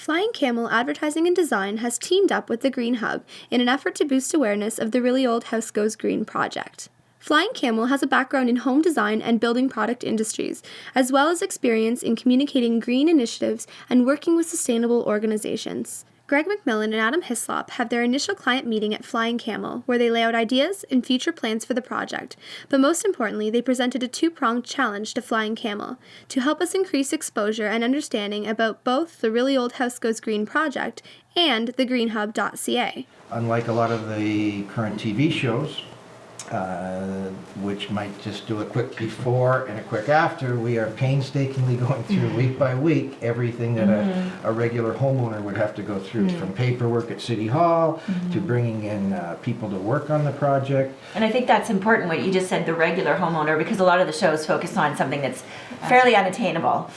Flying Camel Advertising and Design has teamed up with the Green Hub in an effort to boost awareness of the Really Old House Goes Green project. Flying Camel has a background in home design and building product industries, as well as experience in communicating green initiatives and working with sustainable organizations. Greg McMillan and Adam Hislop have their initial client meeting at Flying Camel, where they lay out ideas and future plans for the project. But most importantly, they presented a two-pronged challenge to Flying Camel to help us increase exposure and understanding about both the Really Old House Goes Green project and the greenhub.ca. Unlike a lot of the current TV shows, which might just do a quick before and a quick after, we are painstakingly going through week by week everything that a regular homeowner would have to go through, from paperwork at City Hall to bringing in people to work on the project. And I think that's important what you just said, the regular homeowner, because a lot of the shows focus on something that's fairly unattainable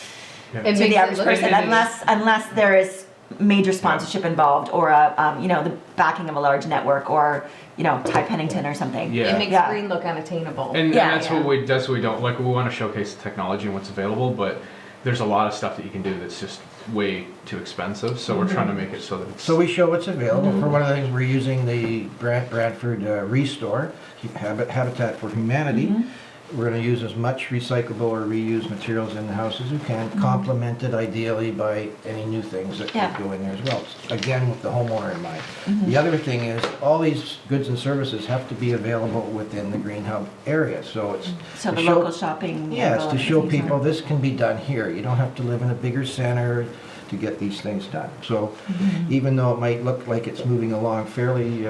to the average person, unless there is major sponsorship involved, or the backing of a large network, or Ty Pennington or something. Yeah. It makes green look unattainable. And that's what we don't like. We want to showcase the technology and what's available, but there's a lot of stuff that you can do that's just way too expensive. So we're trying to make it so that So we show what's available. For one of the things, we're using the Bradford Restore, Habitat for Humanity. We're going to use as much recyclable or reused materials in the house as we can, complemented ideally by any new things that could go in there as well. Again, with the homeowner in mind. The other thing is, all these goods and services have to be available within the Green Hub area. So it's So the local shopping. Yeah, it's to show people this can be done here. You don't have to live in a bigger center to get these things done. So even though it might look like it's moving along fairly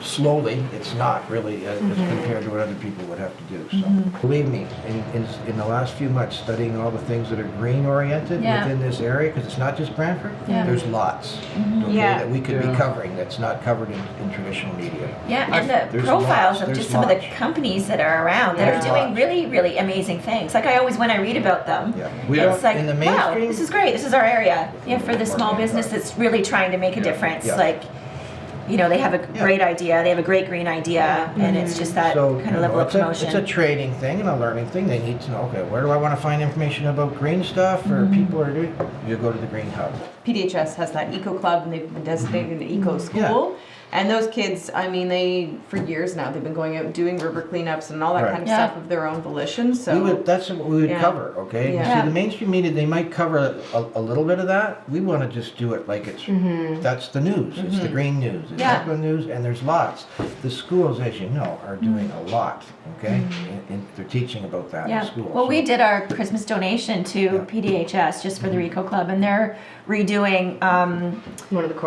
slowly, it's not really as compared to what other people would have to do. So believe me, in the last few months, studying all the things that are green oriented within this area, because it's not just Brantford, there's lots that we could be covering that's not covered in traditional media. Yeah, and the There's profiles lots, of just there's some of the lots. companies that are around that are doing really, really amazing things. Like when I read about them, it's like, in the wow, mainstream, this is great. This is our area. Yeah, for the small business that's really trying to make a difference. Like, they have a great idea, they have a great green idea, and it's just that kind of level of promotion. It's a trading thing and a learning thing. They need to know, okay, where do I want to find information about green stuff, or people are doing, you go to the Green Hub. PDHS has that eco club, and they've been designated an eco school. And those kids, I mean, for years now, they've been going out and doing river cleanups and all that kind of stuff of their own volition. So that's what we would cover, okay? You see, the mainstream media, they might cover a little bit of that. We want to just do it like it's, that's the news. It's the green news. It's Auckland news, and there's lots. The schools, as you know, are doing a lot, okay? And they're teaching about that in schools. Well, we did our Christmas donation to PDHS just for the Eco Club, and they're redoing one of the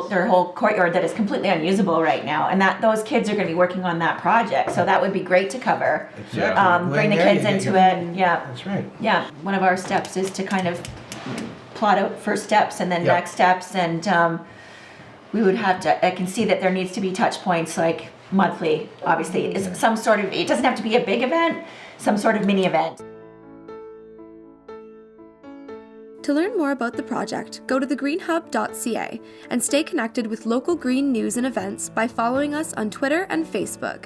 their whole courtyard that is completely unusable right now, and that those kids are going to be working on that project. So that would be great to cover. Exactly. Bring the kids into it. That's right. Yeah. One of our steps is to kind of plot out first steps and then next steps, and we would have to. I can see that there needs to be touch points like monthly. Obviously, it's some sort of. It doesn't have to be a big event. Some sort of mini event. To learn more about the project, go to thegreenhub.ca and stay connected with local green news and events by following us on Twitter and Facebook.